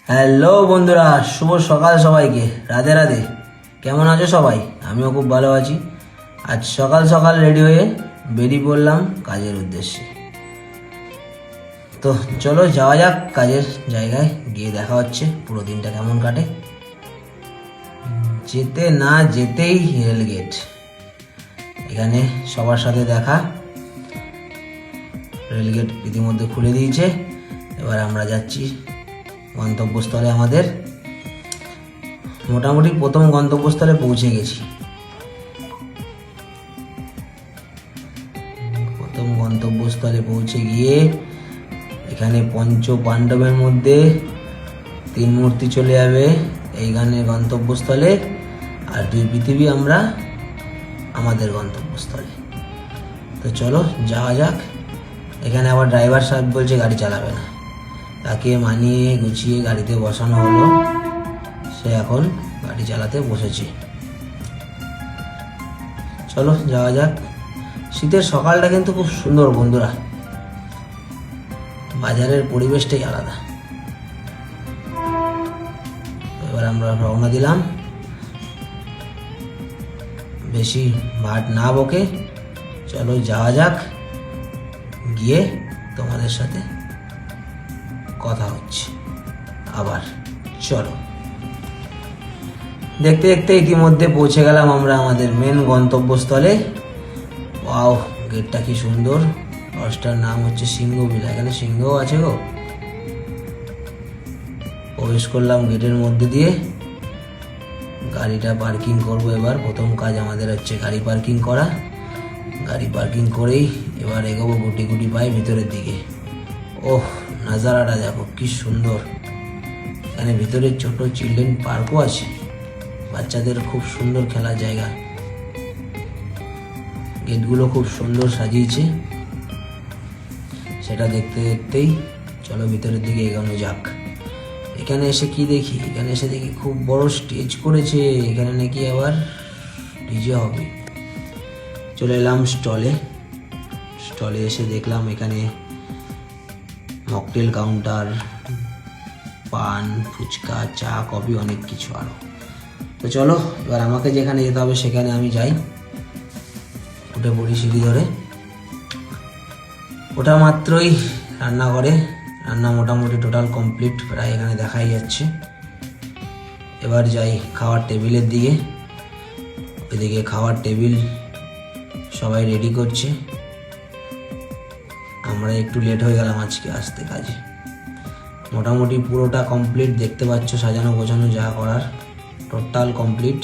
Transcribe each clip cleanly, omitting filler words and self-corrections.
Hello বন্ধুরা, শুভ সকাল সবাইকে। রাধে রাধে। কেমন আছো সবাই? আমিও খুব ভালো আছি। আজ সকাল সকাল রেডি হয়ে বেরিয়ে পড়লাম কাজের উদ্দেশ্যে। তো চলো যাওয়া যাক কাজের জায়গায়, গিয়ে দেখা হচ্ছে পুরো দিনটা কেমন কাটে। যেতে না যেতেই রেলগেট, এখানে সবার সাথে দেখা। রেলগেট ইতিমধ্যে খুলে দিয়েছে, এবার আমরা যাচ্ছি গন্তব্যস্থলে। আমাদের মোটামুটি প্রথম গন্তব্যস্থলে পৌঁছে গেছি। প্রথম গন্তব্যস্থলে পৌঁছে গিয়ে এখানে পঞ্চ পাণ্ডবের মধ্যে 3 মূর্তি চলে যাবে এইখানে গন্তব্যস্থলে, আর 2 পৃথিবী আমরা আমাদের গন্তব্যস্থলে। তো চলো যাওয়া যাক। এখানে আবার ড্রাইভার সাহেব বলছে গাড়ি চালাবে না, তাকে মানিয়ে গুছিয়ে গাড়িতে বসানো হলো, সে এখন গাড়ি চালাতে বসেছে। চলো যাওয়া যাক। শীতের সকালটা কিন্তু খুব সুন্দর বন্ধুরা, বাজারের পরিবেশটাই আলাদা। এবার আমরা রওনা দিলাম, বেশি ভাট না বকে চলো যাওয়া যাক, গিয়ে তোমাদের সাথে কথা হচ্ছে আবার। চলো, দেখতে দেখতে ইতিমধ্যে পৌঁছে গেলাম আমরা আমাদের মেন গন্তব্যস্থলে। ওয়াও, গেটটা কি সুন্দর। লজটার নাম হচ্ছে সিংহ ভিলা। এখানে সিংহও আছে গো। প্রবেশ করলাম গেটের মধ্যে দিয়ে, গাড়িটা পার্কিং করব। এবার প্রথম কাজ আমাদের হচ্ছে গাড়ি পার্কিং করা। গাড়ি পার্কিং করেই এবার এগোবো গুটি গুটি পায়ে ভিতরের দিকে। ওহ, নাজারাটা দেখো কি সুন্দর। এখানে ভিতরে ছোট চিলড্রেন পার্কও আছে, বাচ্চাদের খুব সুন্দর খেলার জায়গা। গেটগুলো খুব সুন্দর সাজিয়েছে, সেটা দেখতে দেখতেই চলো ভিতরের দিকে এগোনো যাক। এখানে এসে কি দেখি? এখানে এসে দেখি খুব বড় স্টেজ করেছে, এখানে নাকি আবার ডিজে হবে। চলে এলাম স্টলে। স্টলে এসে দেখলাম এখানে মকটেল কাউন্টার, পান, ফুচকা, চা, কফি, অনেক কিছু আরো। তো চলো এবার আমাকে যেখানে যেতে হবে সেখানে আমি যাই। উঠে পড়ি সিঁড়ি ধরে। ওটা মাত্রই রান্নাঘরে, রান্না মোটামুটি টোটাল কমপ্লিট, প্রায় এখানে দেখাই যাচ্ছে। এবার যাই খাওয়ার টেবিলের দিকে। ওইদিকে খাওয়ার টেবিল সবাই রেডি করছে। আমরা একটু লেট হয়ে গেলাম আজকে আসতে কাজে। মোটামুটি পুরোটা কমপ্লিট, দেখতে পাচ্ছ সাজানো গোছানো যা করার টোটাল কমপ্লিট।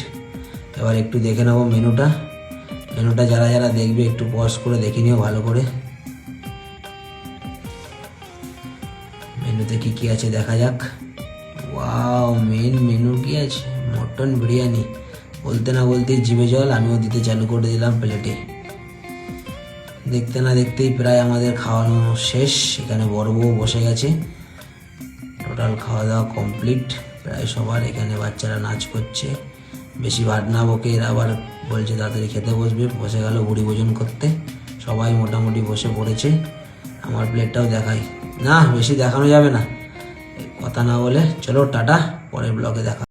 এবার একটু দেখে নেবো মেনুটা। মেনুটা যারা যারা দেখবে একটু পজ করে দেখে নিও ভালো করে। মেনুতে কি কি আছে দেখা যাক। ওয়াও, মেন মেনু কি আছে? মটন বিরিয়ানি। বলতে না বলতেই জিভে জল, আমিও দিতে চালু করে দিলাম প্লেটে। দেখতে না দেখতেই প্রায় আমাদের খাওয়ানো শেষ। এখানে বড় বউ বসে গেছে। টোটাল খাওয়া দাওয়া কমপ্লিট প্রায় সবার। এখানে বাচ্চারা নাচ করছে, বেশি ভাট না বকে এরা আবার বলছে তাড়াতাড়ি খেতে বসবে। বসে গেল বুড়ি ভোজন করতে। সবাই মোটামুটি বসে পড়েছে। আমার প্লেটটাও দেখাই না, বেশি দেখানো যাবে না, কথা না বলে। চলো টাটা, পরের ব্লগে দেখা।